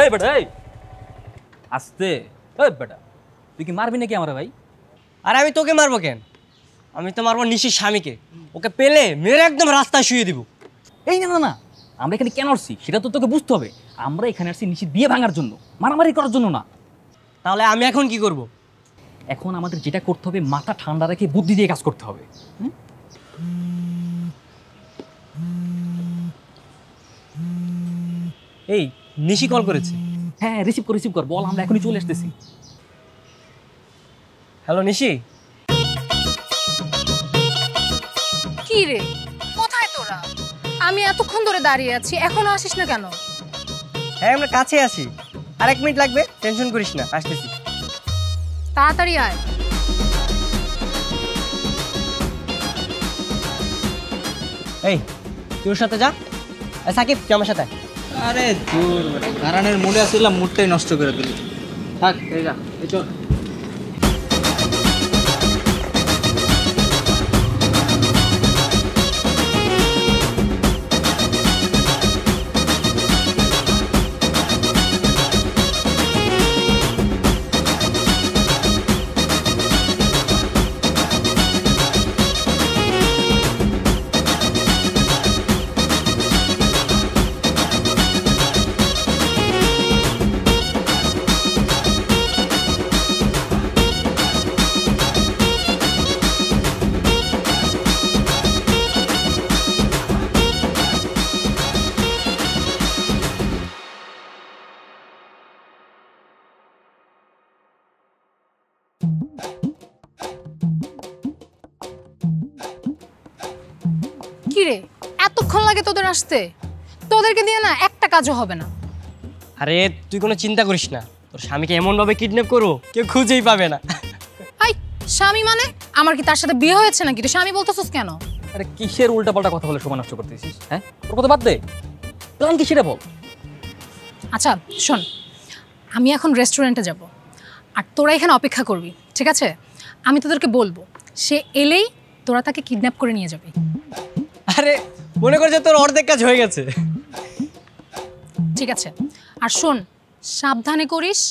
এই বেটা এই আস্তে, এই বেটা তুই কি মারবি নাকি আমার ভাই? আরে আমি তোকে মারবো কেন? আমি তো মারবো নিশির স্বামীকে। ওকে পেলে মেরে একদম রাস্তায় শুয়ে দিব। এই না না না, আমরা এখানে কেন আসছি সেটা তো তোকে বুঝতে হবে। আমরা এখানে আসছি নিশির বিয়ে ভাঙার জন্য, মারামারি করার জন্য না। তাহলে আমি এখন কি করব? এখন আমাদের যেটা করতে হবে, মাথা ঠান্ডা রেখে বুদ্ধি দিয়ে কাজ করতে হবে। এই নিশি কল করেছে। হ্যাঁ রিসিভ কর, বল আমরা এখনই চলে আসতেছি। হ্যালো নিশি। কি রে, কোথায় তোরা? আমি এতক্ষণ ধরে দাঁড়িয়ে আছি, এখনো আসিস না কেন? হ্যাঁ আমরা কাছে আছি, আর 1 মিনিট লাগবে, টেনশন করিস না, আসতেছি। তাড়াতাড়ি আয়। এই তুই ওর সাথে যা। সাকিব তুই আমার সাথে। আরে দূর, কারণের মুডে আসছিলাম, মুডটাই নষ্ট করে দিলি। থাক এই যা, এই চল। কি রে, এতক্ষণ লাগে তোদের আসতে? তোদেরকে দিয়ে না একটা কাজও হবে না। আরে তুই কোনো চিন্তা করিস না, তোর স্বামীকে এমনভাবে কিডন্যাপ করবো কেউ খুঁজেই পাবে না। আই স্বামী মানে? আমার কি তার সাথে বিয়ে হয়েছে নাকি? তুই স্বামী বলতেছিস কেন? আরে কিসের উল্টাপাল্টা কথা বলে সময় নষ্ট করতেছিস? হ্যাঁ তোর কথা বাদ দে, প্ল্যান কি সেটা বল। আচ্ছা শোন, আমি এখন রেস্টুরেন্টে যাব, আর তোরা এখানে অপেক্ষা করবি, ঠিক আছে? আমি তোদেরকে বলবো, সে এলেই তোরা তাকে কিডন্যাপ করে নিয়ে যাবি। আরে মনে করছে তোর অর্ধেক কাজ হয়ে গেছে। ঠিক আছে, আর শোন সাবধানে করিস,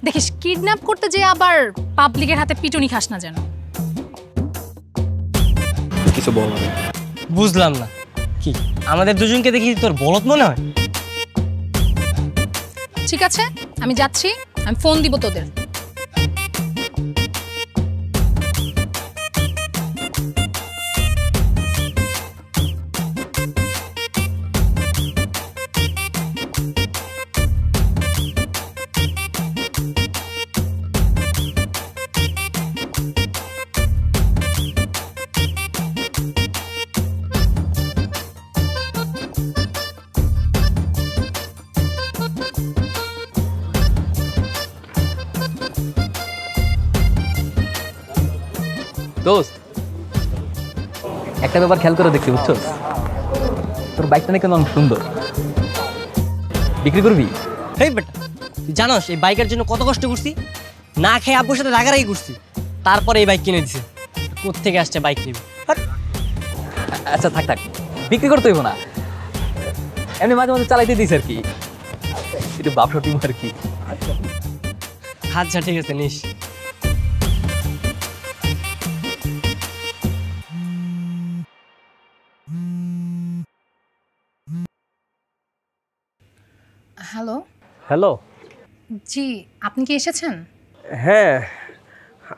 দেখিস কিডন্যাপ করতে যে আবার পাবলিকের হাতে পিটুনি খাস না যেন। কিছু বল। বুঝলাম না, কি আমাদের দুজনকে দেখি তোর বলদ মনে হয়? ঠিক আছে আমি যাচ্ছি, আমি ফোন দিব তোদের। দোস্ত একটা ব্যাপার খেয়াল করে দেখছি, বুঝছো? তোর বাইকটা নাকি অনেক সুন্দর, বিক্রি করবি? এই বেটা তুই জানোস এই বাইকের জন্য কত কষ্ট করছি? না খেয়ে আব্বুর সাথে রাগারাগি করছি, তারপরে এই বাইক কিনে দিছে। কোত্থেকে আসছে বাইক নিবি? আচ্ছা থাক থাক, বিক্রি করতে হইব না, এমনি মাঝে মাঝে চালাইতে দিস আর কি, একটু বাপসা টিম আর কি। আচ্ছা ঠিক আছে নিস। হ্যালো। হ্যালো। জি আপনি কি এসেছেন? হ্যাঁ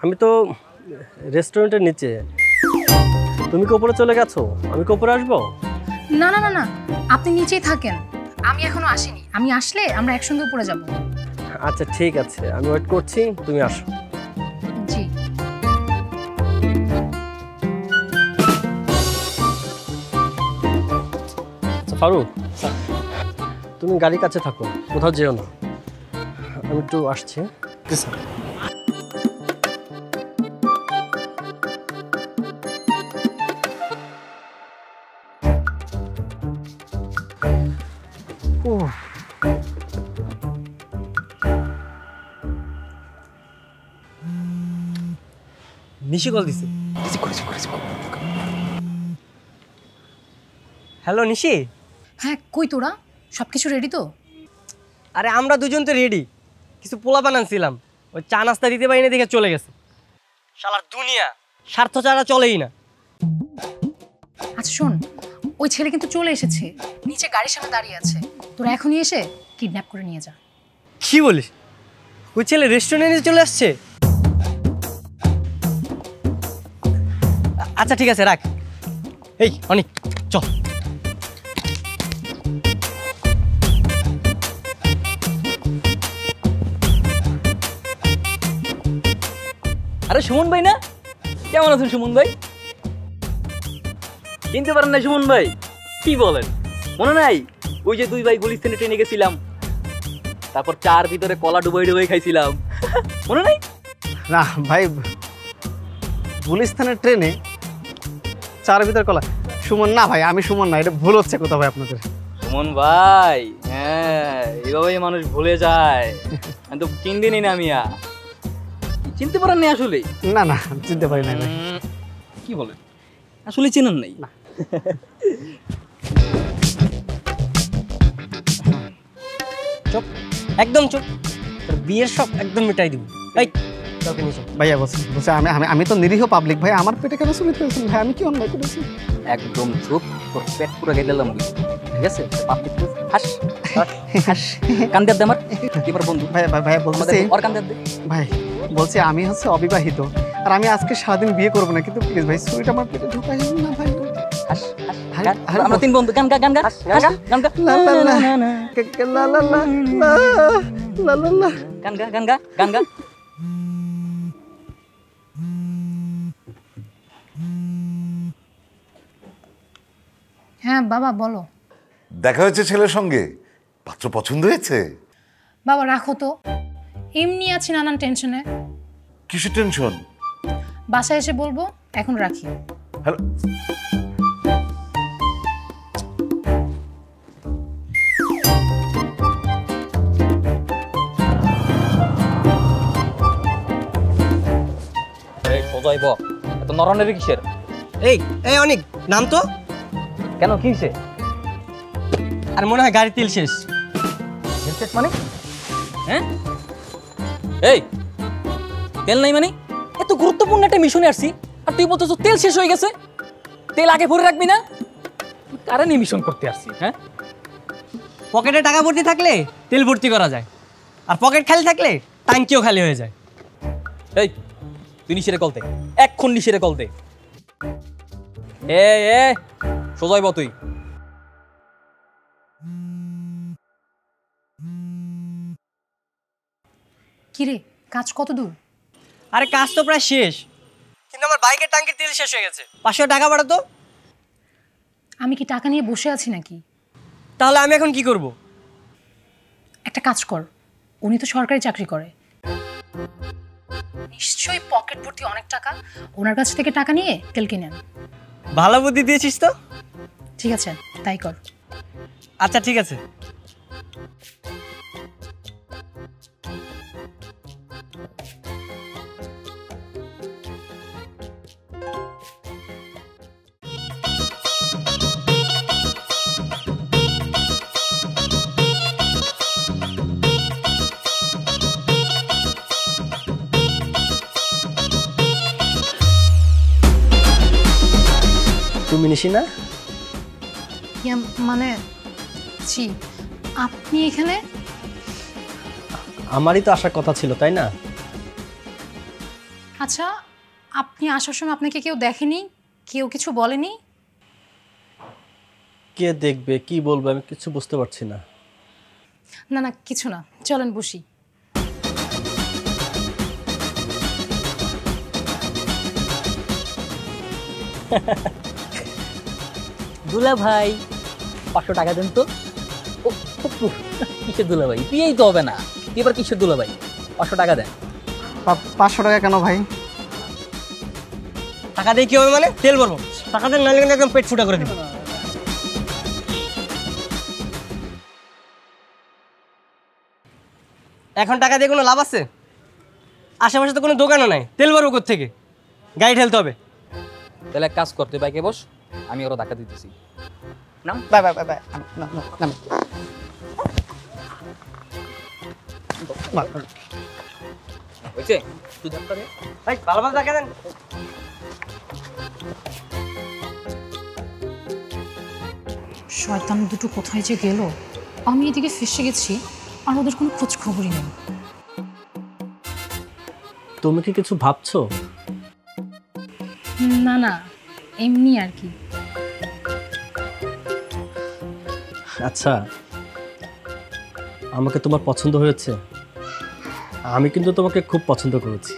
আমি তো রেস্টুরেন্টের নিচে। তুমি কি উপরে চলে গেছো? আমি কি উপরে আসবো? না না না না, আপনি নিচেই থাকেন, আমি এখনো আসিনি, আমি আসলে আমরা একসঙ্গে উপরে যাব। আচ্ছা ঠিক আছে, আমি ওয়েট করছি, তুমি আসো। জি। আচ্ছা ফারুক, তুমি গাড়ির কাছে থাকো, কোথাও যেও না, আমি একটু আসছি। নিশি কল দিছে। হ্যালো নিশি। হ্যাঁ কই তোরা, সব কিছু রেডি তো? আরে আমরা দুজন তো রেডি, কিছু পোলা বানানছিলাম, ওই চা নাস্তা দিতে পারিনি দেখে চলে গেছে। শালার দুনিয়া স্বার্থ ছাড়া চলেই না। আচ্ছা শোন, ওই ছেলে কিন্তু চলে এসেছে, নিচে গাড়ির সামনে দাঁড়িয়ে আছে, তোরা এখনই এসে কিডন্যাপ করে নিয়ে যা। কি বলিস? ওই ছেলে রেস্টুরেন্টে চলে আসছে? আচ্ছা ঠিক আছে, রাখ। এই অনেক, চল। আরে সুমন ভাই না? কেমন আছেন সুমন ভাই? চিনতে পারেন না সুমন ভাই? কি বলেন, মনে নাই ওই যে 2 ভাই গুলিস্তানে ট্রেনে গেছিলাম, তারপর চার ভিতরে কলা ডুবাই ডুবাই খাইছিলাম, মনে নাই? না ভাই, গুলিস্তানের ট্রেনে চার ভিতর কলা? সুমন না ভাই, আমি সুমন না, এটা ভুল হচ্ছে কোথাও ভাই আপনাদের। সুমন ভাই, হ্যাঁ এইভাবেই মানুষ ভুলে যায়। আমি তো চিনদিনই না মিয়া। চিনতে পারেন নাই আসলে? না না, চিনতে পারি না ভাই। কি বলেন, আসলে চিনেন নাই? না চুপ, একদম চুপ। তোর বিয়ের সব একদম মিটাই দিব। এই কাউকে নিয়ে চল। ভাইয়া বলছি বলছি আমি আমি আমি তো নিরীহ পাবলিক ভাই, আমার পেটে কেন সুমিত করেছেন ভাই? আমি কি অন্যায় করেছি? একদম চুপ, তোর পেট পুরো গেলে দিলাম, ঠিক আছে? পাবলিক হাস হাস, কান দে আমার, কি আমার বন্ধু ভাই ভাই ভাইয়া বলছি ওর কান দে। ভাই, বলছি আমি হচ্ছে অবিবাহিত, আর আমি আজকে সারাদিন বিয়ে করবো না, কিন্তু প্লিজ ভাই সুইট আমার পেটে ঢুকাই না ভাই। হাস হাস, আমরা 3 বন্ধু, গান গা গান গা গান গা লা লা লা লা লা লা লা লা লা, গান গা গান গা গান গা। হ্যাঁ বাবা বলো। দেখা হয়েছে ছেলের সঙ্গে? পাত্র পছন্দ হয়েছে? বাবা রাখো তো, এমনি আছি নানান টেনশনে। কিসের টেনশন? বাসায় এসে বলবো, এখন রাখি। হ্যালো, এই সোজাইব, এত নরনের কিসের? এই এই অনেক, নাম তো। কেন, কি হইছে? আর মনে হয় গাড়ির তেল শেষ। শেষ মানে? হ্যাঁ এই তেল নাই মানে? এত গুরুত্বপূর্ণ একটা মিশনে আসছি, আর তুই বলতেছ তেল শেষ হয়ে গেছে। তেল আগে ভরে রাখবি না? কারে নিয়ে মিশন করতে আসছি? হ্যাঁ, পকেটে টাকা ভর্তি থাকলে তেল ভর্তি করা যায়, আর পকেট খালি থাকলে ট্যাঙ্কিও খালি হয়ে যায়। এই তুই নিশিরে কল দে, এক্ষুন নিশিরে কল দে। এ এ সোজাইব তুই। কিরে, কাজ কত দূর? আরে কাজ তো প্রায় শেষ, কিন্তু আমার বাইকের ট্যাঙ্কির তেল শেষ হয়ে গেছে। 500 টাকা বাড়াতো। আমি কি টাকা নিয়ে বসে আছি নাকি? তাহলে আমি এখন কি করব? একটা কাজ কর, উনি তো সরকারি চাকরি করে, নিশ্চয়ই পকেট ভর্তি অনেক টাকা, ওনার কাছ থেকে টাকা নিয়ে তেল কিনেন। ভালো বুদ্ধি দিয়েছিস তো। ঠিক আছে, তাই কর। আচ্ছা ঠিক আছে। তুমি নিশি না? মানে জি, আপনি এখানে? আমারই তো আসার কথা ছিল, তাই না? আচ্ছা, আপনি আসার সময় আপনাকে কেউ দেখেনি, কেউ কিছু বলেনি? কে দেখবে, কি বলবে, আমি কিছু বুঝতে পারছি না। না না কিছু না, চলেন বসি। দুলা ভাই 500 টাকা দেন তো। ও কিসের দুলা ভাই? বিয়েই তো হবে না, এবার কিসের দুলা ভাই? 500 টাকা দেন। 500 টাকা কেন ভাই? টাকা দিয়ে কি হবে মানে? তেল ভরবো। টাকা দেন, নাহলে কিন্তু একদম পেট ফুটা করে দিব। এখন টাকা দিয়ে কোনো লাভ আছে? আশেপাশে তো কোনো দোকানও নাই, তেল ভরবো কোত্থেকে? গাড়ি ঠেলতে হবে। তাহলে এক কাজ করতে, বাইকে বস, আমি ওরা ধাক্কা দিতেছি। নাম বাই বাই বাই বাই, না না না। হয়েছে তুই ধাক্কা দে। ভাই ভালো ভালো দেখা দেন। শয়তান দুটো কোথায় যে গেল, আমি এদিকে ফেসে গেছি আর ওদের কোনো খোঁজ খবরই নেই। তুমি কি কিছু ভাবছো? না না, এমনি আর কি। আচ্ছা, আমাকে তোমার পছন্দ হয়েছে? আমি কিন্তু তোমাকে খুব পছন্দ করেছি।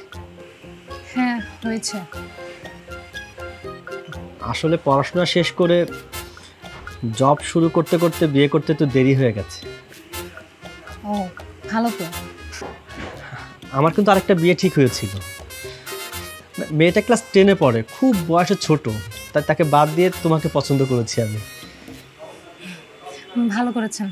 হ্যাঁ হয়েছে। আসলে পড়াশোনা শেষ করে জব শুরু করতে করতে বিয়ে করতে তো দেরি হয়ে গেছে। ও ভালো তো। আমার কিন্তু আরেকটা বিয়ে ঠিক হয়েছিল। মেয়েটা ক্লাস 10-এ পড়ে, খুব বয়সে ছোট, তাই তাকে বাদ দিয়ে তোমাকে পছন্দ করেছি আমি। ভালো করেছেন।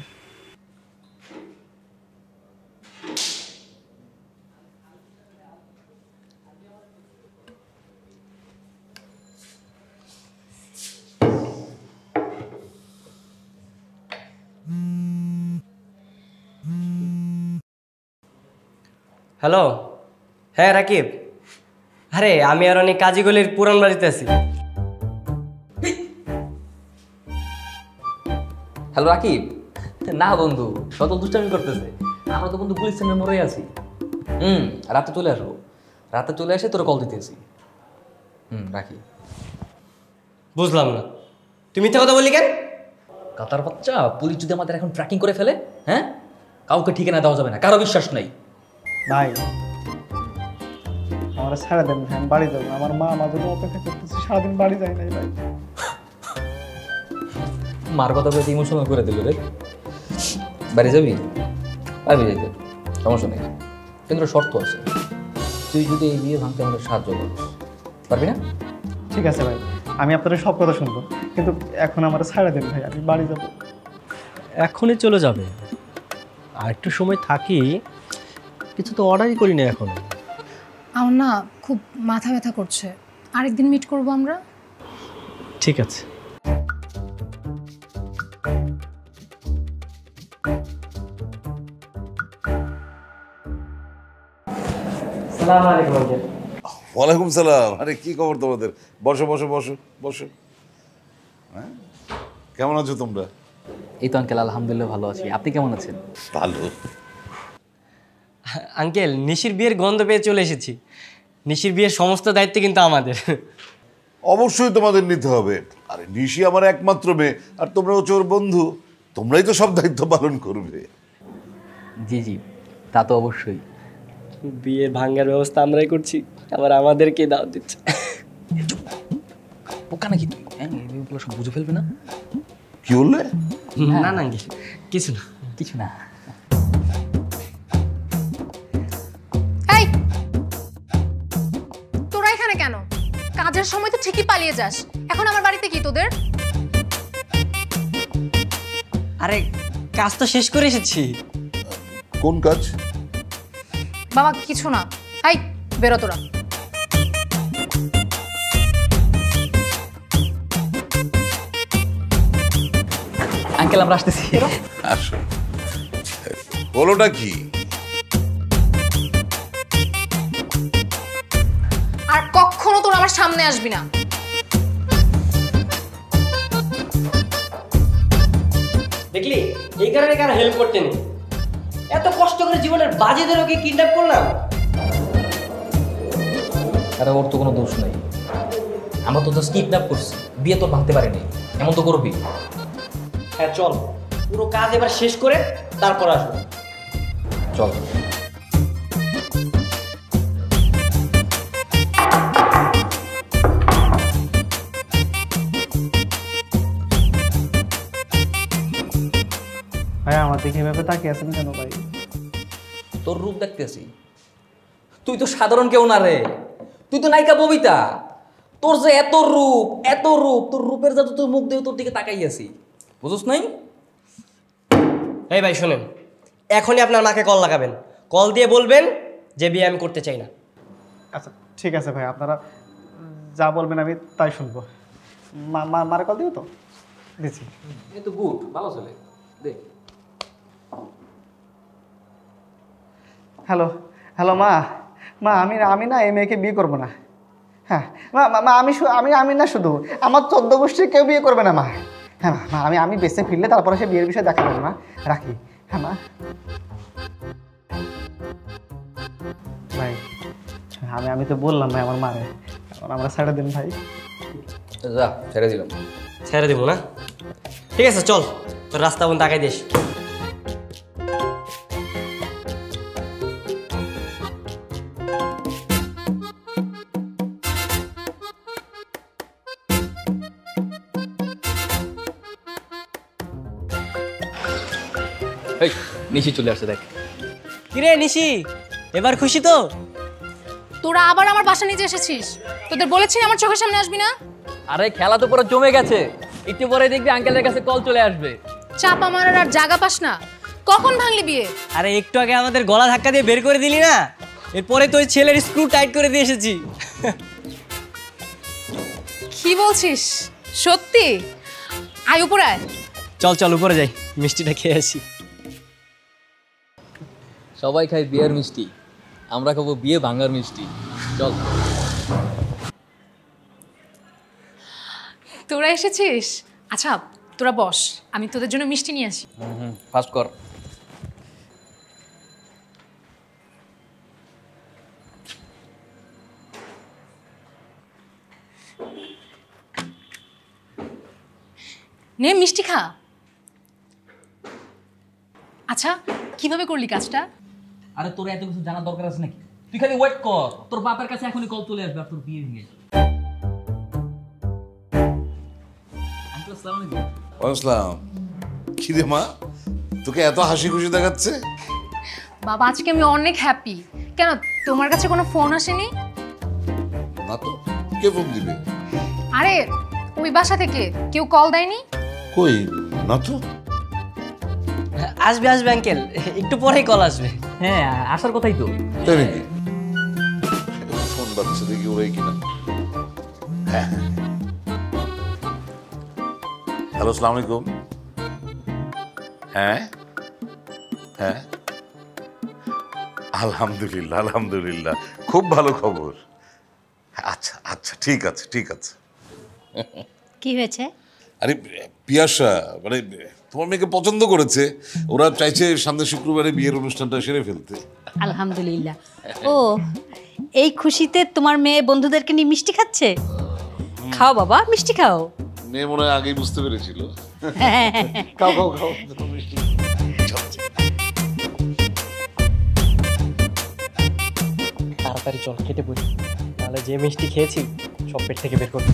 হ্যালো, হ্যাঁ রাকিব। আরে আমি আর অনেক কাজীগলির পুরান বাড়িতে আছি। হ্যালো রাকিব। না বন্ধু, শত দুষ্টামি করতেছে। আমরা তো বন্ধু পুলিশ স্টেশনের মোড়ে আছি। রাতে চলে আসবো। রাতে চলে এসে তোরা কল দিতেছি। রাখি। বুঝলাম না, তুমি মিথ্যা কথা বললি কেন? কাতার বাচ্চা, পুলিশ যদি আমাদের এখন ট্র্যাকিং করে ফেলে, হ্যাঁ, কাউকে ঠিকানা দেওয়া যাবে না, কারো বিশ্বাস নাই। ভাই আমার ছেড়ে দেন ভাই, আমি বাড়ি যাবো। আমার মা আমার জন্য অপেক্ষা করতেছে, সারাদিন বাড়ি যায় নাই ভাই। মার কথা বলে ইমোশনাল করে দিল রে। বাড়ি যাবি? পারবি যাইতে, সমস্যা নেই, কিন্তু শর্ত আছে। তুই যদি এই বিয়ে ভাঙতে আমাদের সাহায্য করিস, পারবি না? ঠিক আছে ভাই, আমি আপনাদের সব কথা শুনবো, কিন্তু এখন আমার ছেড়ে দেন ভাই, আমি বাড়ি যাবো। এখনই চলে যাবে? আর একটু সময় থাকি, কিছু তো অর্ডারই করি না এখনো। আমার না খুব মাথা ব্যথা করছে, আরেকদিন মিট করবো আমরা। ঠিক আছে। আসসালামু আলাইকুম আঙ্কেল। ওয়ালাইকুম সালাম। আরে কি খবর তোমাদের? বসো বসো বসো বসো। হ্যাঁ, কেমন আছো তোমরা? এই তো আঙ্কেল, আলহামদুলিল্লাহ ভালো আছি। আপনি কেমন আছেন? ভালো। আঙ্কেল, নিশির বিয়ের গন্ধ পেয়ে চলে এসেছি। নিশির বিয়ের সমস্ত দায়িত্ব কিন্তু আমাদের। অবশ্যই তোমাদের নিতে হবে। আরে নিশি আমার একমাত্র মেয়ে, আর তোমরা হচ্ছে ওর বন্ধু, তোমরাই তো সব দায়িত্ব পালন করবে। জি জি, তা তো অবশ্যই। বিয়ের ভাঙ্গার ব্যবস্থা আমরাই করছি, আবার আমাদেরকে দাওয়াত দিচ্ছে। বোকা নাকি তুই? হ্যাঁ, এগুলো সব বুঝে ফেলবে না। কি বললে? না না আঙ্কেল, কিছু না। কিছু না। এই তোরা এখানে কেন? কাজের সময় তো ঠিকই পালিয়ে যাস, এখন আমার বাড়িতে কি তোদের? আরে কাজ তো শেষ করে এসেছি। কোন কাজ? বাবা কিছু না। এই বেরো তোরা। আঙ্কেল আমরা আসতেছি। আসো। হলোটা কি? আর কখনো তোরা আমার সামনে আসবি না। দেখলি, এই কারণে কারো হেল্প করতে নেই। এত কষ্ট করে জীবনের বাজেদের ওকে কিডন্যাপ করলাম। আরে ওর তো কোনো দোষ নাই, আমরা তো জাস্ট কিডন্যাপ করছি, বিয়ে তো ভাঙতে পারিনি। এমন তো করবি? হ্যাঁ চল, পুরো কাজ এবার শেষ করে তারপর আসবো। চল। ভাই আমার দিকে এভাবে তাকিয়ে আছেন কেন ভাই? তোর রূপ দেখতেছি, তুই তো সাধারণ কেউ না রে, তুই তো নায়িকা ববিতা। তোর যে এত রূপ, এত রূপ, তোর রূপের যাতে তোর মুখ দিয়ে তোর দিকে তাকাই আছি, বুঝছ নাই? এই ভাই শোনেন, এখনই আপনার মাকে কল লাগাবেন, কল দিয়ে বলবেন যে বিয়ে আমি করতে চাই না। আচ্ছা ঠিক আছে ভাই, আপনারা যা বলবেন আমি তাই শুনবো। মারে কল দিও তো? দিচ্ছি। এই তো গুড, ভালো ছেলে। দে। হ্যালো হ্যালো মা মা আমি না এই মেয়েকে বিয়ে করবো না। হ্যাঁ মা মা আমি না, শুধু আমার 14 গোষ্ঠীর কেউ বিয়ে করবে না মা। হ্যাঁ মা আমি বেঁচে ফিরলে তারপরে সে বিয়ের বিষয়ে দেখা যাবে মা। রাখি। হ্যাঁ মা। ভাই আমি তো বললাম ভাই আমার মারে, এখন আমরা ছেড়ে দিন ভাই। যা ছেড়ে দিলাম। ছেড়ে দিব না? ঠিক আছে চল, তোর রাস্তা বোন তাকাই দিস। এই নিশি চলে আসছে দেখ। কিরে নিশি, এবার খুশি তো? তোরা আবার আমার বাসা নিতে এসেছিস, তোদের বলেছি আমার চোখের সামনে আসবি না। আরে খেলা তো পুরো জমে গেছে, একটু পরে দেখবি আঙ্কেলের কাছে কল চলে আসবে। চাপা মারার আর জায়গা পাস না, কখন ভাঙলি বিয়ে? আরে একটু আগে আমাদের গলা ধাক্কা দিয়ে বের করে দিলি না, এরপরে তো ওই ছেলের স্ক্রু টাইট করে দিয়ে এসেছি। কি বলছিস সত্যি? আয় উপরে আয়। চল চল উপরে যাই, মিষ্টিটা খেয়ে আসি। সবাই খায় বিয়ের মিষ্টি, আমরা খাবো বিয়ে ভাঙার মিষ্টি। চল। তোরা এসেছিস? আচ্ছা তোরা বস, আমি তোদের জন্য মিষ্টি নিয়ে আসি। ফাস্ট কর। নে মিষ্টি খা। আচ্ছা কিভাবে করলি কাজটা? আরে তোর এত কিছু জানার দরকার আছে নাকি? তুই খালি ওয়েট কর, তোর বাপের কাছে এখনই কল চলে আসবে আর তোর বিয়ে ভেঙে যাবে। আঙ্কেল আসসালামু আলাইকুম। আসসালাম। কি রে মা, তোকে এত হাসি খুশি দেখাচ্ছে? বাবা আজকে আমি অনেক হ্যাপি। কেন তোমার কাছে কোনো ফোন আসেনি? না তো, কে ফোন দিবে? আরে ওই বাসা থেকে কেউ কল দেয়নি? কই না তো। আসবে আসবে আঙ্কেল, একটু পরেই কল আসবে। হ্যাঁ আসার কথাই তো। তাই নাকি? ফোন বাজছে, দেখি ওরাই কিনা। হ্যাঁ হ্যালো, আসসালামু আলাইকুম। হ্যাঁ হ্যাঁ আলহামদুলিল্লাহ আলহামদুলিল্লাহ, খুব ভালো খবর। আচ্ছা আচ্ছা ঠিক আছে ঠিক আছে। কি হয়েছে? আরে পিয়াসা মানে তোমার মেয়েকে পছন্দ করেছে, ওরা চাইছে সামনের শুক্রবারে বিয়ের অনুষ্ঠানটা সেরে ফেলতে। আলহামদুলিল্লাহ। ও এই খুশিতে তোমার মেয়ে বন্ধুদেরকে নিয়ে মিষ্টি খাচ্ছে? খাও বাবা, মিষ্টি খাও। মেয়ে মনে হয় আগেই বুঝতে পেরেছিল। খাও খাও খাও। মিষ্টি তাড়াতাড়ি চল খেতে বলি, তাহলে যে মিষ্টি খেয়েছি সব পেট থেকে বের করবি।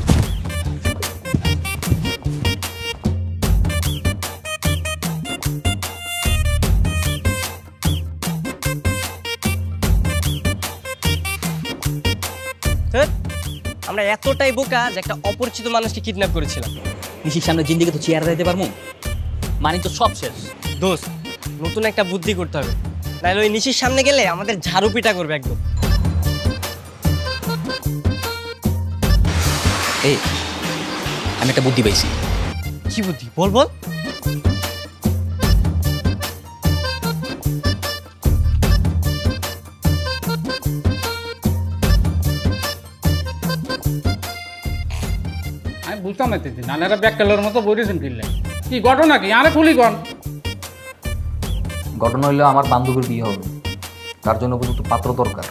আমরা এতটাই বোকা যে একটা অপরিচিত মানুষকে কিডন্যাপ করেছিলাম। নিশির সামনে জিন্দিগি তো চেয়ার দিতে পারবো, মানে তো সব শেষ। দোস্ত নতুন একটা বুদ্ধি করতে হবে, নাহলে ওই নিশির সামনে গেলে আমাদের ঝাড়ু পিটা করবে একদম। এই আমি একটা বুদ্ধি পাইছি। কি বুদ্ধি? বল বল। আমি বুঝতাম না দিদি, নানেরা ব্যাককেলের মতো বইরেছেন কিনলে কি ঘটনা, কি আরে খুলি গন। ঘটনা হইলো আমার বান্ধবীর বিয়ে হবে, তার জন্য উপযুক্ত পাত্র দরকার।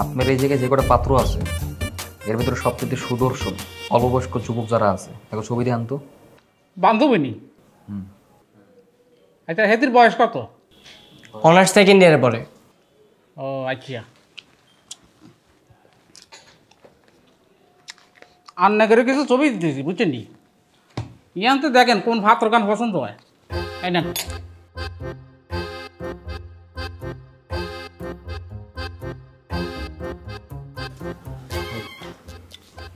আপনার এই জায়গায় যে কটা পাত্র আছে এর ভিতরে সবচেয়ে সুদর্শন অল্পবয়স্ক যুবক যারা আছে তাকে ছবি দিয়ে আনতো। বান্ধবী? আচ্ছা হেতির বয়স কত? অনার্স সেকেন্ড ইয়ারে পড়ে। ও আচ্ছা, আর না করে কিছু ছবি দিতেছি বুঝছেন নি। ইয়ান তো দেখেন কোন ভাত গান পছন্দ হয়। এই না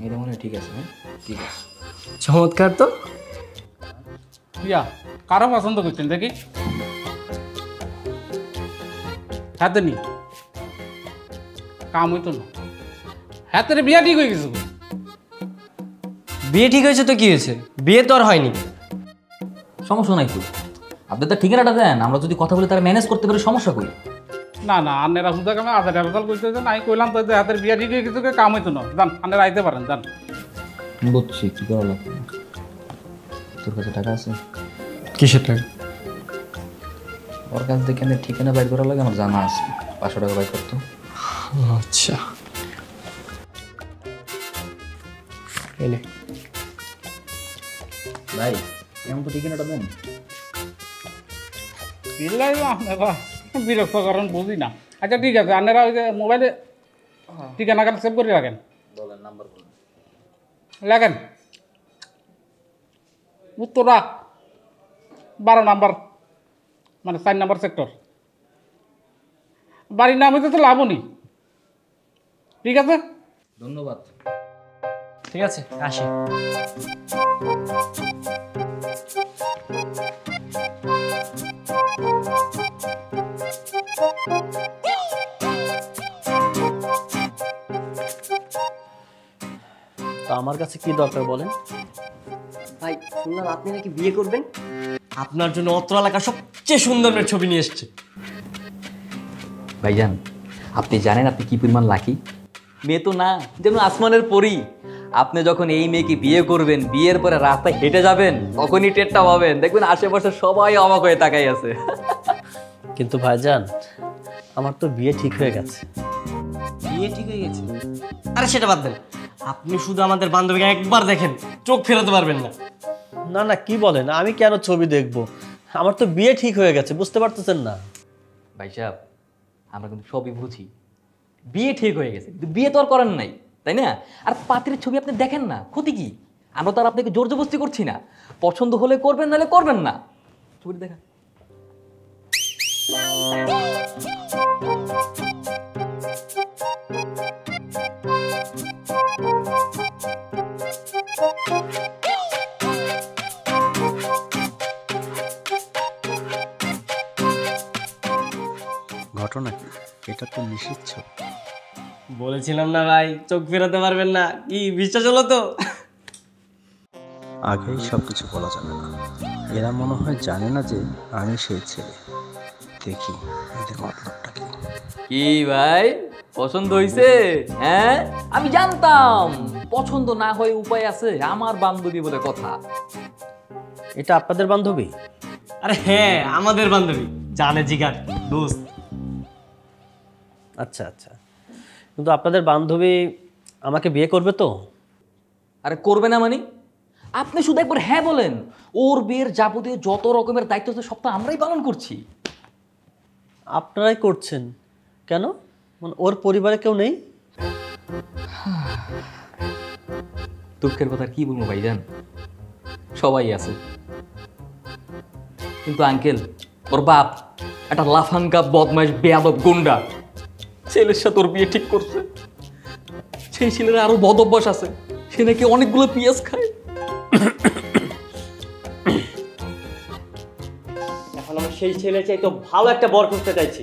এটা মনে হয় ঠিক আছে। হ্যাঁ ঠিক আছে, চমৎকার তো। ইয়া কারো পছন্দ করছেন দেখি। হাতে নি কাম হইতো না, হাতের বিয়া ঠিক হয়ে গেছে। বিয়ে ঠিক হয়েছে তো কি হয়েছে, বিয়ে তো আর হয়নি। সমস্যা নাই তো, আপনি তো ঠিকানাটা দেন, আমরা যদি কথা বলে তারা ম্যানেজ করতে পারি, সমস্যা করি। না না আন্নেরা হুদা কামে আধার রেজাল্ট করতে না আমি কইলাম তো যে হাতের বিয়া ঠিক হয়ে কিছু কাম হইতো না জান আন্নেরা আইতে পারেন জান। বুঝছি কি করা লাগবে। তোর কাছে টাকা আছে? কিসের টাকা? ওর কাছ থেকে ঠিকানা বাইর করা লাগে আমার জানা আছে, 500 টাকা বাইর করতো। আচ্ছা এনে ভাই এমন তো ঠিকানাটা দেন। বিল্লাই আন্নেরা বিরক্ত করেন বুঝি না। আচ্ছা ঠিক আছে আন্নেরা ওই যে মোবাইলে ঠিকানা কার্ড সেভ করে রাখেন। বলেন নাম্বার বলেন। লেখেন উত্তরা 12 নাম্বার মানে 4 নাম্বার সেক্টর। বাড়ির নাম হইতে তো লাবণী। ঠিক আছে ধন্যবাদ। ঠিক আছে আসি। তা আমার কাছে কি দরকার বলেন? ভাই শুনলাম আপনি নাকি বিয়ে করবেন, আপনার জন্য অত্র এলাকার সবচেয়ে সুন্দর মেয়ের ছবি নিয়ে এসেছে। ভাইজান আপনি জানেন আপনি কি পরিমাণ লাকি? মেয়ে তো না, যেন আসমানের পরী। আপনি যখন এই মেয়েকে বিয়ে করবেন, বিয়ের পরে রাস্তায় হেঁটে যাবেন, তখনই টেরটা পাবেন, দেখবেন আশেপাশে সবাই অবাক হয়ে তাকাই আছে। কিন্তু ভাইজান আমার তো বিয়ে ঠিক হয়ে গেছে। বিয়ে ঠিক হয়ে গেছে? আরে সেটা বাদ দেন, আপনি শুধু আমাদের বান্ধবীকে একবার দেখেন, চোখ ফেরাতে পারবেন না। না না কি বলেন, আমি কেন ছবি দেখবো? আমার তো বিয়ে ঠিক হয়ে গেছে, বুঝতে পারতেছেন না? ভাই সাহেব আমরা কিন্তু সবই বুঝি, বিয়ে ঠিক হয়ে গেছে, কিন্তু বিয়ে তো আর করেন নাই, তাই না? আর পাত্রের ছবি আপনি দেখেন না, ক্ষতি কি? আমরা তো আর আপনাকে জোর জবরদস্তি করছি না। পছন্দ হলে করবেন, নাহলে করবেন না। ছবিটা দেখা। ঘটনা কি? এটা তো নিষিদ্ধ। বলেছিলাম না ভাই, চোখ ফেরাতে পারবেন না। কি বিশ্বাস হলো তো? আগেই সব কিছু বলা যাবে না। এরা মনে হয় জানে না যে আমি সেই ছেলে। দেখি এদের মতলবটা কি। কি ভাই পছন্দ হইছে? হ্যাঁ আমি জানতাম পছন্দ না হয়ে উপায় আছে, আমার বান্ধবী বলে কথা। এটা আপনাদের বান্ধবী? আরে হ্যাঁ আমাদের বান্ধবী, জানে জিগার দোস্ত। আচ্ছা আচ্ছা, কিন্তু আপনাদের বান্ধবী আমাকে বিয়ে করবে তো? আরে করবে না মানে? আপনি শুধু একবার হ্যাঁ বলেন, ওর বিয়ের যাবতীয় যত রকমের দায়িত্ব আছে সব তো আমরাই পালন করছি। আপনারাই করছেন কেন? মানে ওর পরিবারে কেউ নেই? দুঃখের কথা কি বলবো ভাইজান, সবাই আছে, কিন্তু আঙ্কেল ওর বাপ একটা লাফাঙ্গা বদমাইশ বেয়াদব গুন্ডা ছেলের সাথে ওর বিয়ে ঠিক করছে। সেই ছেলের আরো বদ অভ্যাস আছে, সে নাকি অনেকগুলো পিঁয়াজ খায়। এখন আমরা সেই ছেলে চাই তো ভালো একটা বর খুঁজতে চাইছি,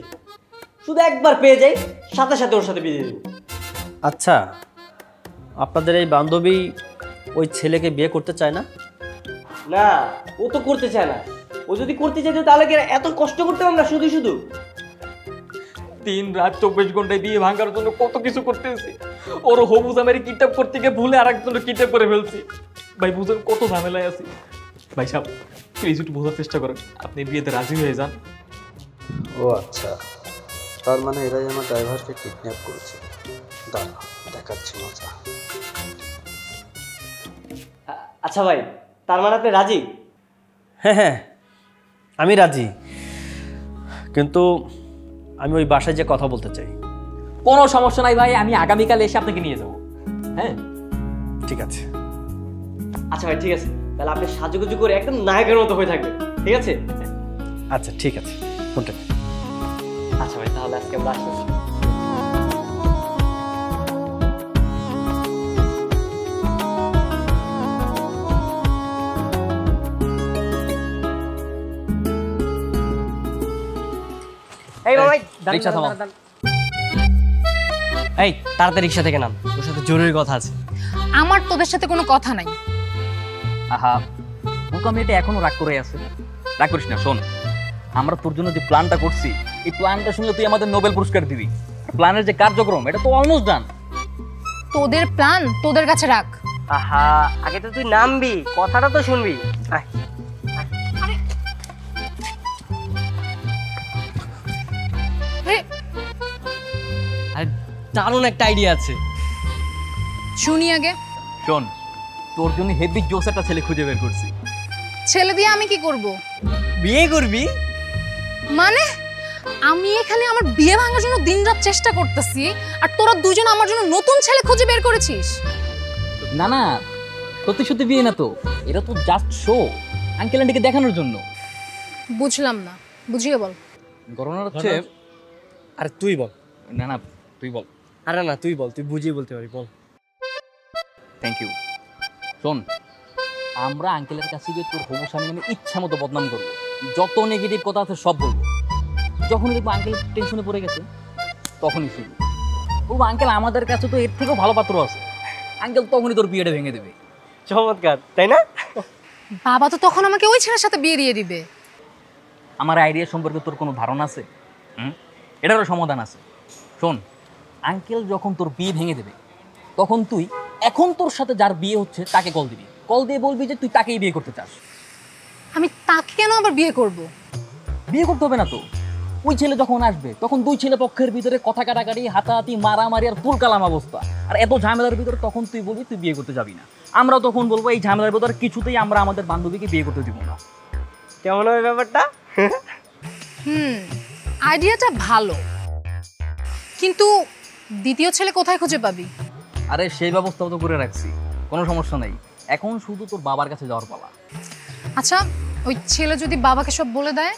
শুধু একবার পেয়ে যাই সাথে সাথে ওর সাথে বিয়ে দেব। আচ্ছা, আপনাদের এই বান্ধবী ওই ছেলেকে বিয়ে করতে চায় না? না, ও তো করতে চায় না। ও যদি করতে চাইতো তাহলে কি এত কষ্ট করতাম না শুধু শুধু? দিন রাত 24 ঘন্টায় বিয়ে ভাঙার জন্য কত কিছু করতেছি। ওর হবু জামাইরে কিডন্যাপ করতে গিয়ে ভুলে আর একজনের কিডন্যাপ করে ফেলছি। ভাই বুঝেন কত ঝামেলায় আছি। ভাই সাহেব প্লিজ একটু বোঝার চেষ্টা করেন, আপনি বিয়েতে রাজি হয়ে যান। ও আচ্ছা, তার মানে এরাই আমার ড্রাইভারকে কিডন্যাপ করেছে। দাঁড়া দেখাচ্ছি মজা। আচ্ছা ভাই, তার মানে আপনি রাজি? হ্যাঁ হ্যাঁ আমি রাজি, কিন্তু আমি ওই বাসায় যে কথা বলতে চাই। কোনো সমস্যা নাই ভাই, আমি আগামীকাল এসে আপনাকে নিয়ে যাবো। হ্যাঁ ঠিক আছে। আচ্ছা ভাই ঠিক আছে, তাহলে আপনি সাজুগুজু করে একদম নায়কের মতো হয়ে থাকবেন, ঠিক আছে? আচ্ছা ঠিক আছে, ফোনটা। আচ্ছা ভাই তাহলে আজকে আমরা আসছি। এই বাবাই রিকশা থামাও। এই তাড়াতাড়ি রিকশা থেকে নাম, তোর সাথে জরুরি কথা আছে। আমার তোদের সাথে কোনো কথা নাই। আহা বোকা মেয়েটা এখনো রাগ করে আছে। রাগ করিস না, শোন আমরা তোর জন্য যে প্ল্যানটা করছি এই প্ল্যানটা শুনলে তুই আমাদের নোবেল পুরস্কার দিবি। প্ল্যানের যে কার্যক্রম এটা তো অলমোস্ট ডান। তোদের প্ল্যান তোদের কাছে রাখ। আহা, আগে তো তুই নামবি, কথাটা তো শুনবি। আয়। আরে দারুণ একটা আইডিয়া আছে, শুনি আগে। শোন, তোর জন্য হেভি জোস একটা ছেলে খুঁজে বের করছি। ছেলে দিয়ে আমি কি করব? বিয়ে করবি? মানে আমি এখানে আমার বিয়ে ভাঙার জন্য দিনরাত চেষ্টা করতেছি, আর তোরা দুজন আমার জন্য নতুন ছেলে খুঁজে বের করেছিস? না না, সত্যি সত্যি বিয়ে না তো, এটা তো জাস্ট শো, আঙ্কেল আন্টিকে দেখানোর জন্য। বুঝলাম না, বুঝিয়ে বল। ঘটনা হচ্ছে, আরে তুই বল। না না তুই বল। আরে না তুই বল, তুই বুঝিয়ে বলতে পারি, বল। Thank you. শোন, আমরা আঙ্কেলের কাছে গিয়ে তোর হবু স্বামী নামে ইচ্ছা মতো বদনাম করবো, যত নেগেটিভ কথা আছে সব বলবো। যখনই দেখবো আঙ্কেল টেনশনে পড়ে গেছে, তখনই শুরু বলবো আঙ্কেল আমাদের কাছে তো এর থেকেও ভালো পাত্র আছে। আঙ্কেল তখনই তোর বিয়েটা ভেঙে দেবে। চমৎকার, তাই না? বাবা তো তখন আমাকে ওই ছেলের সাথে বিয়ে দিয়ে দিবে। আমার আইডিয়া সম্পর্কে তোর কোনো ধারণা আছে? এটারও সমাধান আছে। শোন, আঙ্কেল যখন তোর বিয়ে ভেঙে দেবে, তখন তুই এখন তোর সাথে যার বিয়ে হচ্ছে তাকে কল দিবি, কল দিয়ে বলবি যে তুই তাকেই বিয়ে করতে চাস। আমি তাকে কেন আবার বিয়ে করব? বিয়ে করতে হবে না তো, ওই ছেলে যখন আসবে তখন দুই ছেলে পক্ষের ভিতরে কথা কাটাকাটি, হাতাহাতি, মারামারি আর ফুল কালাম অবস্থা, আর এত ঝামেলার ভিতরে তখন তুই বলবি তুই বিয়ে করতে যাবি না। আমরা তখন বলবো এই ঝামেলার ভিতরে কিছুতেই আমরা আমাদের বান্ধবীকে বিয়ে করতে দিব না। কেমন হবে ব্যাপারটা? আইডিয়াটা ভালো, কিন্তু দ্বিতীয় ছেলে কোথায় খুঁজে পাবি? আরে সেই ব্যবস্থাও তো করে রাখছি, কোনো সমস্যা নাই। এখন শুধু তোর বাবার কাছে যাওয়ার পালা। আচ্ছা, ওই ছেলে যদি বাবাকে সব বলে দেয়?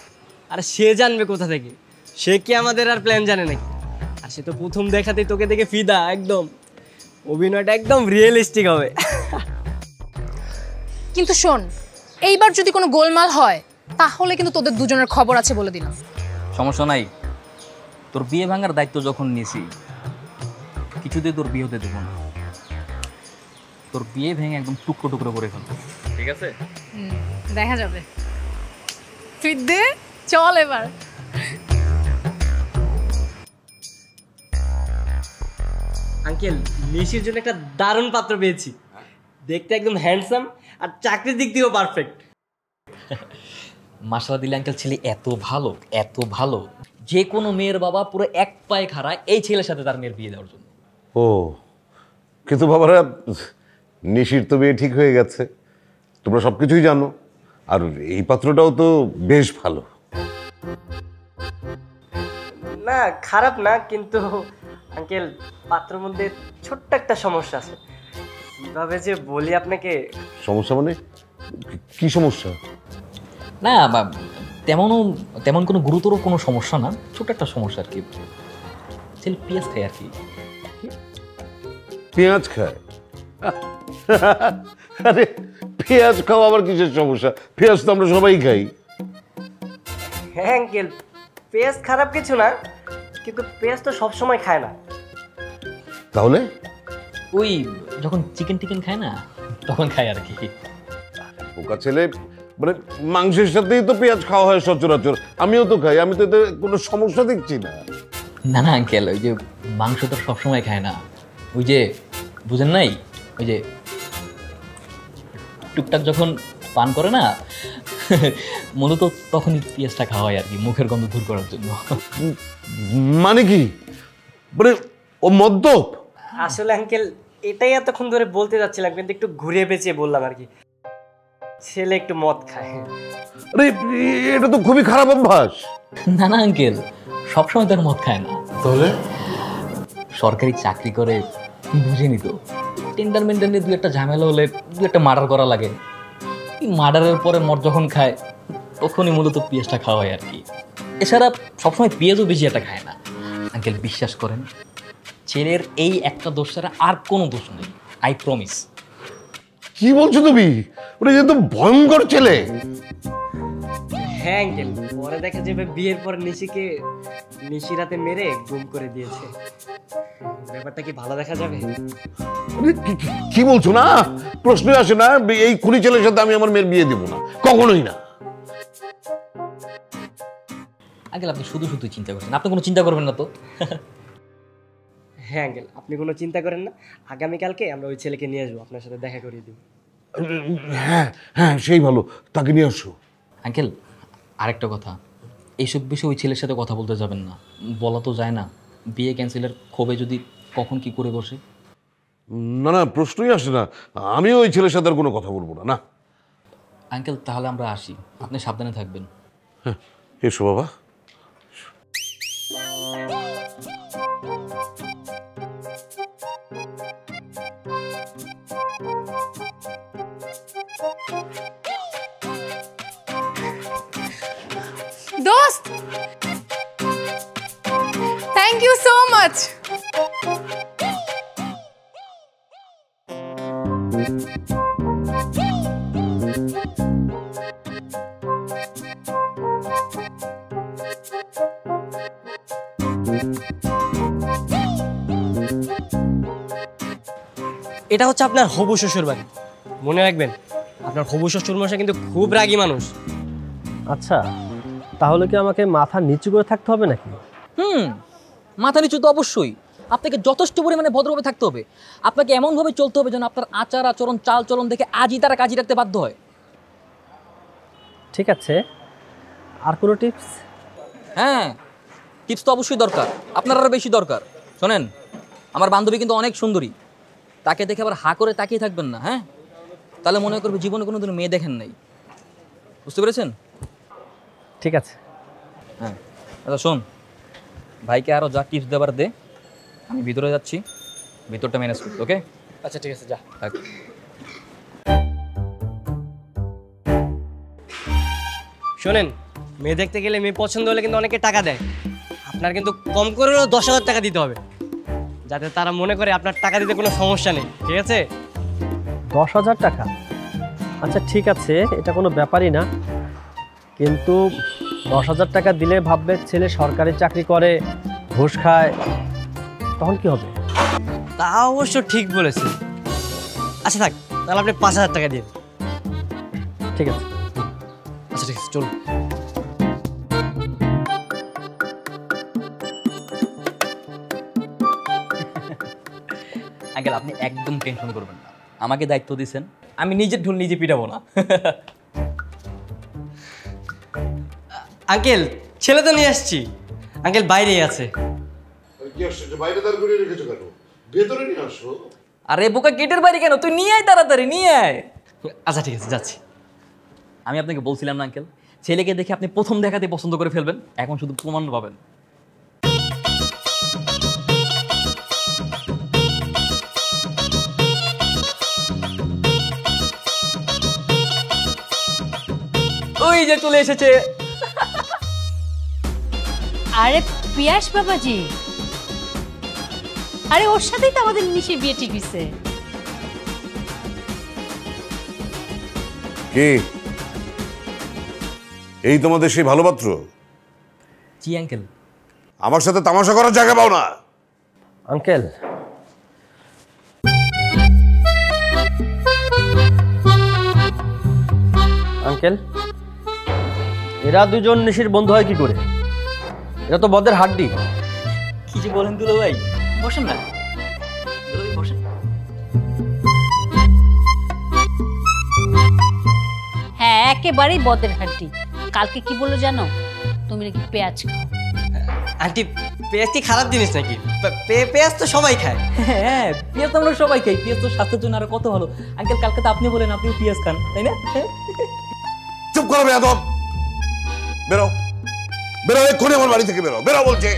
আরে সে জানবে কোথা থেকে? সে কি আমাদের আর প্ল্যান জানে নাকি? আর সে তো প্রথম দেখাতেই তোকে দেখে ফিদা, একদম অভিনয়টা একদম রিয়েলিস্টিক হবে। কিন্তু শোন, এইবার যদি কোনো গোলমাল হয় তাহলে কিন্তু তোদের দুজনের খবর আছে বলে দিলাম। সমস্যা নাই, তোর বিয়ে ভাঙার দায়িত্ব যখন নিয়েছি, কিছুতেই তোর বিয়ে হতে দেবো না। তোর বিয়ে ভেঙে একদম টুকরো টুকরো করে ফেলবো, ঠিক আছে? দেখা যাবে। তুই দে, চল এবার। আঙ্কেল, নিশির জন্য একটা দারুণ পাত্র পেয়েছি, দেখতে একদম হ্যান্ডসাম আর চাকরির দিক দিয়েও পারফেক্ট। মাশাআল্লাহ দিলে আঙ্কেল, ছেলে এত ভালো, এত ভালো, যে কোনো মেয়ের বাবা পুরো এক পায়ে খাড়া এই ছেলের সাথে তার মেয়ের বিয়ে দেওয়ার জন্য। ও, কিন্তু বাবারা, নিশির তো বিয়ে ঠিক হয়ে গেছে, তোমরা সব কিছুই জানো, আর এই পাত্রটাও তো বেশ ভালো। না খারাপ না, কিন্তু আঙ্কেল পাত্রের মধ্যে ছোট্ট একটা সমস্যা আছে। কিভাবে যে বলি আপনাকে। সমস্যা মানে কি সমস্যা? না তেমন কোনো গুরুতর কোনো সমস্যা না, ছোট একটা সমস্যা আর কি। ছেলে পেঁয়াজ খায় আর কি। পেঁয়াজ খায়? আরে পেঁয়াজ খাওয়া আবার কিসের সমস্যা? পেঁয়াজ তো আমরা সবাই খাই। হ্যাঁ আঙ্কেল, পেঁয়াজ খারাপ কিছু না, কিন্তু পেঁয়াজ তো সবসময় খায় না। তাহলে ওই যখন চিকেন টিকেন খায় না, তখন খায় আর কি। পোকা ছেলে, মানে মাংসের সাথেই তো পেঁয়াজ খাওয়া হয় সচরাচর, আমিও তো খাই, আমি তো এতে কোনো সমস্যা দেখছি না। না না আঙ্কেল, ওই যে মাংস তো সবসময় খায় না, ওই যে বুঝেন নাই, ওই যে টুকটাক যখন পান করে না, মূলত তখনই পেঁয়াজটা খাওয়া হয় আর কি, মুখের গন্ধ দূর করার জন্য। মানে কি? মানে ও মদ্যপ? আসলে আঙ্কেল এটাই এতক্ষণ ধরে বলতে যাচ্ছিলাম, কিন্তু একটু ঘুরে পেঁচিয়ে বললাম আর কি। ছেলে একটু মদ খায়। আরে এটা তো খুবই খারাপ অভ্যাস। না না আঙ্কেল, সবসময় তার মদ খায় না। তাহলে সরকারি চাকরি করে, বুঝে নিত, টেন্ডার মেন্ডার নিয়ে দু একটা ঝামেলা হলে দু একটা মার্ডার করা লাগে, মার্ডারের পরে মদ যখন খায় তখনই মূলত পেঁয়াজটা খাওয়া হয় আর কি। এছাড়া সবসময় পেঁয়াজও বেশি একটা খায় না। আঙ্কেল বিশ্বাস করেন, ছেলের এই একটা দোষ ছাড়া আর কোনো দোষ নেই, আই প্রমিস। কি বলছো তুমি? ওটা যেহেতু ভয়ঙ্কর ছেলে। হ্যাঁ আঙ্কেল, পরে দেখা যাবে বিয়ের পর নিশিকে নিশিরাতে মেরে গুম করে দিয়েছে। ব্যাপারটা কি ভালো দেখা যাবে? কি বলছো? না, প্রশ্নই আসে না, এই খুনি ছেলের সাথে আমি আমার মেয়ের বিয়ে দেবো না, কখনোই না। আঙ্কেল আপনি শুধু শুধু চিন্তা করছেন, আপনি কোনো চিন্তা করবেন না তো। হ্যাঁ আঙ্কেল, আপনি কোনো চিন্তা করেন না, আগামীকালকে আমরা ওই ছেলেকে নিয়ে আসবো, আপনার সাথে দেখা করিয়ে দিব। হ্যাঁ হ্যাঁ, সেই ভালো, তাকে নিয়ে আসো। আঙ্কেল আরেকটা কথা, এইসব বিষয়ে ওই ছেলের সাথে কথা বলতে যাবেন না, বলা তো যায় না, বিয়ে ক্যান্সেলের ক্ষোভে যদি কখন কি করে বসে। না না, প্রশ্নই আসে না, আমিও ওই ছেলের সাথে আর কোনো কথা বলবো না। না আঙ্কেল তাহলে আমরা আসি, আপনি সাবধানে থাকবেন। হ্যাঁ, এসো বাবা। দোস্ত, থ্যাংক ইউ সো মাচ। এটা হচ্ছে আপনার হবু শ্বশুর বাড়ি, মনে রাখবেন আপনার হবু শ্বশুর মশাই কিন্তু খুব রাগী মানুষ। আচ্ছা, তাহলে কি আমাকে মাথা নিচু করে থাকতে হবে নাকি? মাথা নিচু তো অবশ্যই, আপনাকে যথেষ্ট পরিমাণে ভদ্রভাবে থাকতে হবে, আপনাকে এমনভাবে চলতে হবে যেন আপনার আচার আচরণ চাল চলন দেখে আজই তারা কাজী রাখতে বাধ্য হয়। ঠিক আছে, আর কোনো টিপস? হ্যাঁ, টিপস তো অবশ্যই দরকার, আপনার আরও বেশি দরকার। শোনেন, আমার বান্ধবী কিন্তু অনেক সুন্দরী, তাকে দেখে আবার হা করে তাকিয়ে থাকবেন না, হ্যাঁ? তাহলে মনে করবে জীবনে কোনো দিন মেয়ে দেখেন নাই, বুঝতে পেরেছেন? ঠিক আছে। হ্যাঁ আচ্ছা শোন, ভাইকে আরও যা টিপস দেবার দে, আমি ভিতরে যাচ্ছি, ভিতরটা ম্যানেজ করতে। ওকে? আচ্ছা ঠিক আছে, যা। থাক। শোনেন, মেয়ে দেখতে গেলে মেয়ে পছন্দ হলে কিন্তু অনেকে টাকা দেয়, আপনার কিন্তু কম করেও 10,000 টাকা দিতে হবে, যাতে তারা মনে করে আপনার টাকা দিতে কোনো সমস্যা নেই, ঠিক আছে? 10,000 টাকা? আচ্ছা ঠিক আছে, এটা কোনো ব্যাপারই না, কিন্তু 10,000 টাকা দিলে ভাববে ছেলে সরকারি চাকরি করে, ঘুষ খায়, তখন কি হবে? তা অবশ্য ঠিক বলেছেন। আচ্ছা থাক, তাহলে আপনি 5,000 টাকা দিন। ঠিক আছে। আচ্ছা ঠিক আছে, চলুন। আঙ্কেল আপনি একদম টেনশন করবেন না, আমাকে দায়িত্ব দিয়েছেন, আমি নিজের ঢোল নিজে পিটাবো না। আঙ্কেল, ছেলে তো নিয়ে আসছি, আঙ্কেল বাইরেই আছে। বাইরে দাঁড় করিয়ে রেখেছো কেন? ভেতরে নিয়ে আসো। আরে বোকা, গেটের বাইরে কেন? তুই নিয়ে আয়, তাড়াতাড়ি নিয়ে আয়। আচ্ছা ঠিক আছে, যাচ্ছি। আমি আপনাকে বলছিলাম না আঙ্কেল, ছেলেকে দেখে আপনি প্রথম দেখাতে পছন্দ করে ফেলবেন, এখন শুধু প্রমাণ পাবেন। ওই যে চলে এসেছে। আরে পিয়াস বাবাজি, আরে ওর সাথেই তো আমাদের নিশির বিয়ে ঠিক হয়েছে। কে? এই তোমাদের সেই ভালো পাত্র? জি আঙ্কেল। আমার সাথে তামাশা করার জায়গা পাও না। আঙ্কেল, আঙ্কেল, এরা দুজন নিশির বন্ধু হয় কি করে? এরা তো বদের হাড্ডি। কি যে বলেন দুলো ভাই, বসেন না। দুলো ভাই বসেন। হ্যাঁ, একেবারেই বদের হাড্ডি। কালকে কি বললো জানো? তুমি নাকি পেঁয়াজ খাও। আন্টি, পেঁয়াজ কি খারাপ জিনিস নাকি? পেঁয়াজ তো সবাই খায়। হ্যাঁ, পেঁয়াজ তো আমরা সবাই খাই, পেঁয়াজ তো স্বাস্থ্যের জন্য আরো কত ভালো। আঙ্কেল কালকে তো আপনি বলেন আপনিও পেঁয়াজ খান, তাই না? চুপ করো বেয়াদব, বেরো বেরো, এক্ষুনি আমার বাড়ি থেকে বেরো, বেরো বলছে।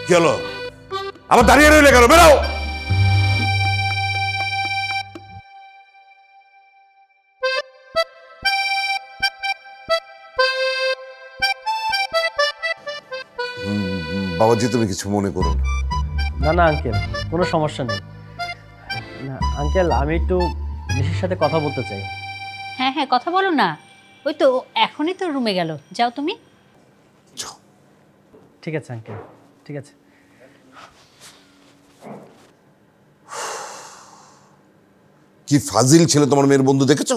কি হলো? আবার দাঁড়িয়ে রইলে কেন? বেরো। বাবাজি, তুমি কিছু মনে করো না। না না আঙ্কেল, কোনো সমস্যা নেই। না আঙ্কেল, আমি একটু নিশির সাথে কথা বলতে চাই। হ্যাঁ হ্যাঁ, কথা বলো না। ওই তো এখনই তো রুমে গেল, যাও তুমি। ঠিক আছে আঙ্কেল, ঠিক আছে। কি ফাজিল ছেলে তোমার মেয়ের বন্ধু দেখেছো?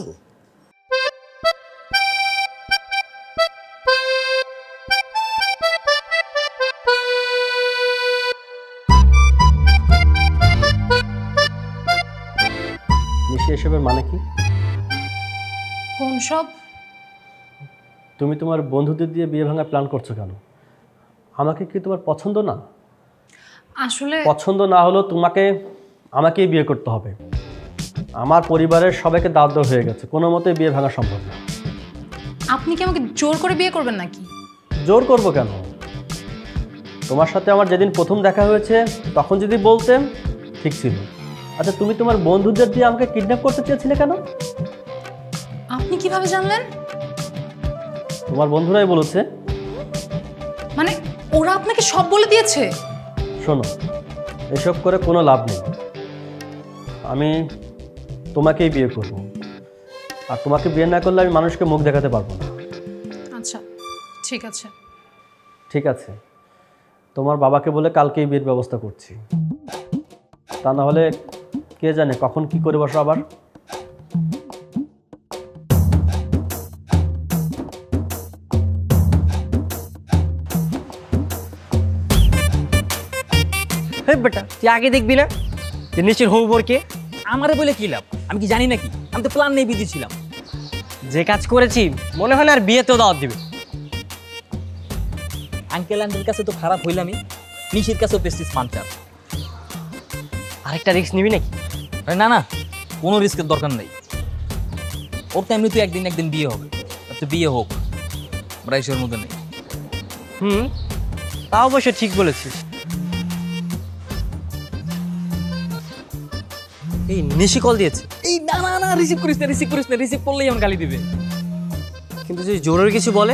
নিশি, এসবের মানে কি? কোন সব? তুমি তোমার বন্ধুদের দিয়ে বিয়ে ভাঙার প্ল্যান করছো কেন? আমাকে কি তোমার পছন্দ না? আসলে পছন্দ না হলেও আমাকেই বিয়ে করতে হবে। আমার পরিবারের সবাইকে দাওয়াত দেওয়া হয়ে গেছে, কোনো মতেই বিয়ে ভাঙা সম্ভব না। আপনি কি আমাকে জোর করে বিয়ে করবেন নাকি? জোর করব কেন? তোমার সাথে আমার যেদিন প্রথম দেখা হয়েছে তখন যদি বলতেন ঠিক ছিল। আচ্ছা, তুমি তোমার বন্ধুদের দিয়ে আমাকে কিডন্যাপ করতে চেয়েছিলে কেন? আপনি কিভাবে জানলেন? তোমার বন্ধুরাই বলেছে। মানে ওরা আপনাকে সব বলে দিয়েছে? শোনো, এসব করে কোনো লাভ নেই। আমি তোমাকেই বিয়ে করব, আর তোমাকে বিয়ে না করলে আমি মানুষকে মুখ দেখাতে পারবো না। আচ্ছা ঠিক আছে। ঠিক আছে, তোমার বাবাকে বলে কালকেই বিয়ের ব্যবস্থা করছি। তা না হলে কে জানে কখন কি করে বসো আবার। বেটা, তুই আগে দেখবি না যে নিশ্চির হবু কে? আমারে বলে কি লাভ? আমি কি জানি নাকি? আমি তো প্ল্যান নেই বিধি ছিলাম। যে কাজ করেছি মনে হয় না আর বিয়েতেও দাওয়াত দিবে। আঙ্কেল আন্টির কাছে তো খারাপ হইলামই, নিশির কাছেও প্রেস্টিজ পাঞ্চার। আরেকটা রিস্ক নিবি নাকি? আরে না না, কোনো রিস্কের দরকার নেই। ওর তো এমনি তো একদিন বিয়ে হবে, তো বিয়ে হোক, রাইসের মধ্যে নেই। তা অবশ্য ঠিক বলেছিস। এই নিশি কল দিয়েছে। এই না না না, রিসিভ করিস না, রিসিভ করলেই আমার গালি দিবে। কিন্তু যদি জরুরি কিছু বলে?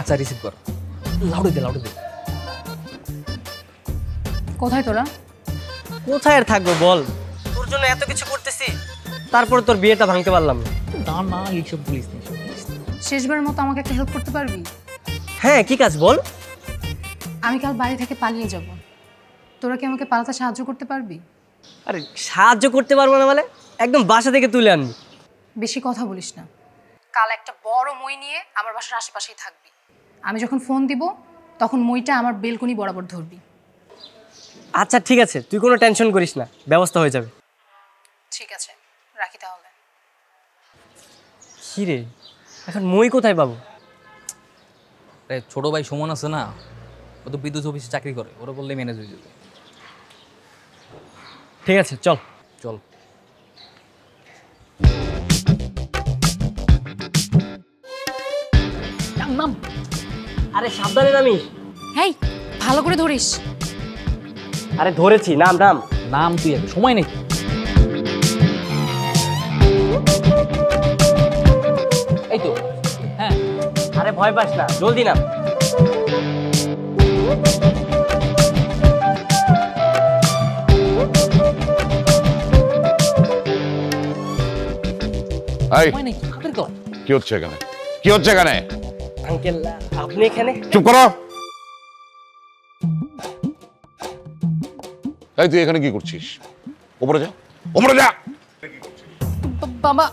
আচ্ছা রিসিভ কর, লাউডে দে। কোথায় তোরা? কোথায় আর থাকবো বল, তোর জন্য এত কিছু করতেছি, তারপরে তোর বিয়েটা ভাঙতে পারলাম না। না না, এইসব বলিস না। শেষবারের মতো আমাকে একটা হেল্প করতে পারবি? হ্যাঁ, কি কাজ বল? আমি কাল বাড়ি থেকে পালিয়ে যাব, তোরা কি আমাকে পালাতে সাহায্য করতে পারবি? আরে সাহায্য করতে পারবো না মানে? একদম বাসা থেকে তুলে আনবি। বেশি কথা বলিস না। কাল একটা বড় মই নিয়ে আমার বাসার আশেপাশেই থাকবি। আমি যখন ফোন দিব তখন মইটা আমার বেলকনি বরাবর ধরবি। আচ্ছা ঠিক আছে, তুই কোনো টেনশন করিস না, ব্যবস্থা হয়ে যাবে। ঠিক আছে, রাখি তাহলে। কি রে, এখন মই কোথায় পাবো? ছোট ভাই সুমন আছে না, ও তো বিদ্যুৎ অফিসে চাকরি করে, ওরা বললে ম্যানেজ হয়ে যাবে। ঠিক আছে, চল। নাম। আরে সাবধানে নামিস। হেই, ভালো করে ধরিস। আরে ধরেছি, নাম তুই আগে, সময় নেই। এই তো, হ্যাঁ। আরে ভয় পাস না, জলদি নাম। কি হচ্ছে এখানে? আঙ্কেল, আপনি এখানে? চুপ করো। এই তুই এখানে কি করছিস? উপরে যা। বাবা।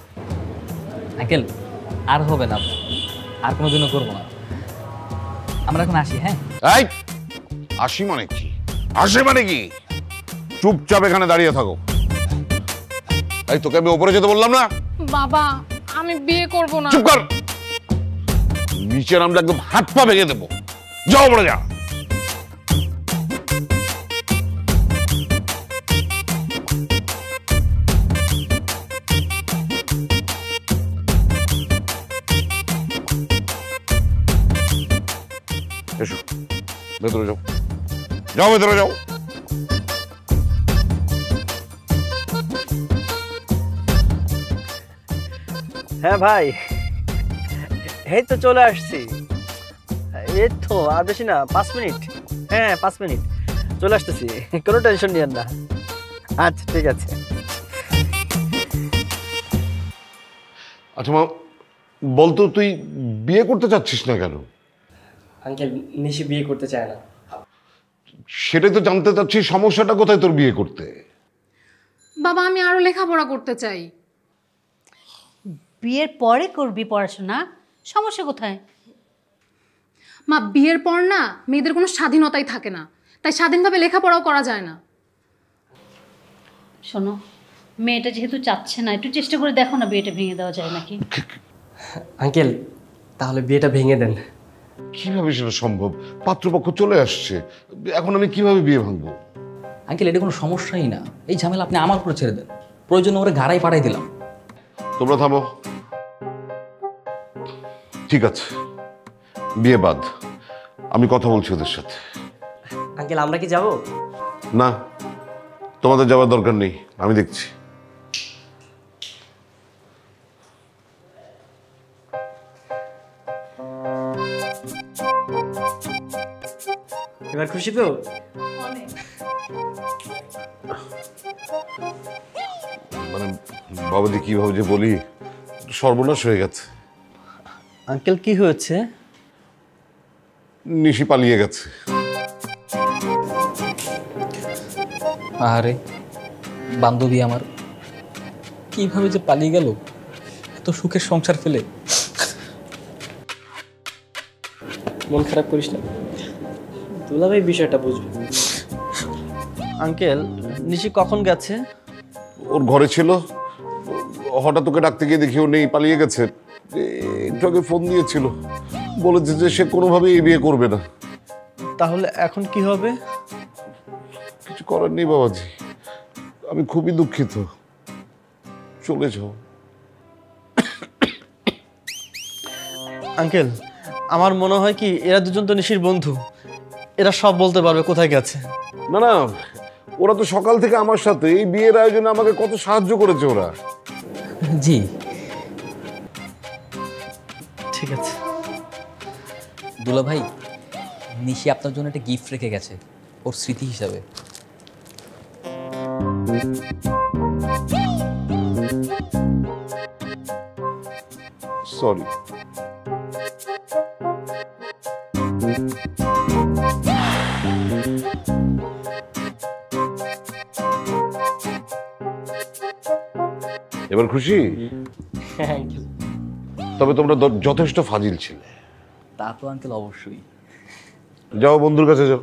আঙ্কেল, আর হবে না, আর কোনোদিনও করবো না। আমরা এখন আসি। হ্যাঁ, এই আসি মানে কি? চুপচাপ এখানে দাঁড়িয়ে থাকো। এই তোকে আমি উপরে যেতে বললাম না? বাবা, আমি বিয়ে করব না। চুপ কর। নিচে নামলে একদম হাত পা ভেঙে দেবো। যাও উপরে যা। এসো, ভেতরে যাও। ভেতরে যাও। হ্যাঁ ভাই, এই তো চলে আসছি। এই তো আর বেশি না, 5 মিনিট। হ্যাঁ 5 মিনিট চলে আসতেছি, কোনো টেনশন নিয়েন না। আচ্ছা ঠিক আছে। আচ্ছা মা, বলতো তুই বিয়ে করতে চাচ্ছিস না কেন? আঙ্কেল, নিশি বিয়ে করতে চায় না। সেটাই তো জানতে চাচ্ছি, সমস্যাটা কোথায় তোর বিয়ে করতে? বাবা আমি আরো লেখাপড়া করতে চাই। বিয়ের পরে করবি পড়াশোনা, সমস্যা কোথায়? মা বিয়ের পর না মেয়েদের কোনো স্বাধীনতাই থাকে না, তাই স্বাধীনভাবে লেখাপড়াও করা যায় না। শোনো, মেয়েটা যেহেতু চাচ্ছে না, একটু চেষ্টা করে দেখো না বিয়েটা ভেঙে দেওয়া যায় নাকি। আঙ্কেল তাহলে বিয়েটা ভেঙে দেন। কিভাবে সেটা সম্ভব? পাত্রপক্ষ চলে আসছে, এখন আমি কিভাবে বিয়ে ভাঙবো? আঙ্কেল এটা কোনো সমস্যাই না, এই ঝামেলা আপনি আমার উপরে ছেড়ে দেন, প্রয়োজনে ওরে গাড়াই পাঠাই দিলাম। তোমরা থামো। ঠিক আছে, বিয়ে বাদ, আমি কথা বলছি ওদের সাথে। আঙ্কেল আমরা কি যাব? না, তোমাদের যাওয়ার দরকার নেই, আমি দেখছি। এবার খুশি তো? মানে বাবাজি কিভাবে যে বলি, সর্বনাশ হয়ে গেছে। আঙ্কেল কি হয়েছে? নিশি পালিয়ে গেছে। আরে বান্ধবী আমার কিভাবে যে পালিয়ে গেল এত সুখের সংসার ফেলে। মন খারাপ করিস না, দুলাভাই বিষয়টা বুঝবে। আঙ্কেল নিশি কখন গেছে? ওর ঘরে ছিল, হঠাৎ ওকে ডাকতে গিয়ে দেখি ও নেই, পালিয়ে গেছে। একটু আগে ফোন দিয়েছিল, বলেছে যে সে কোনোভাবেই এই বিয়ে করবে না। তাহলে এখন কি হবে? কিছু করার নেই বাবাজি, আমি খুবই দুঃখিত, চলে যাও। আঙ্কেল আমার মনে হয় কি এরা দুজন তো নিশির বন্ধু, এরা সব বলতে পারবে কোথায় গেছে। না না, ওরা তো সকাল থেকে আমার সাথে, এই বিয়ের আয়োজনে আমাকে কত সাহায্য করেছে ওরা। জি ঠিক আছে। দুলা ভাই, নিশি আপনার জন্য একটা গিফট রেখে গেছে ওর স্মৃতি হিসাবে। সরি। এবার খুশি? তবে তোমরা যথেষ্ট ফাজিল ছিলে। তা তো আঙ্কেল অবশ্যই। যাও বন্ধুর কাছে যাও।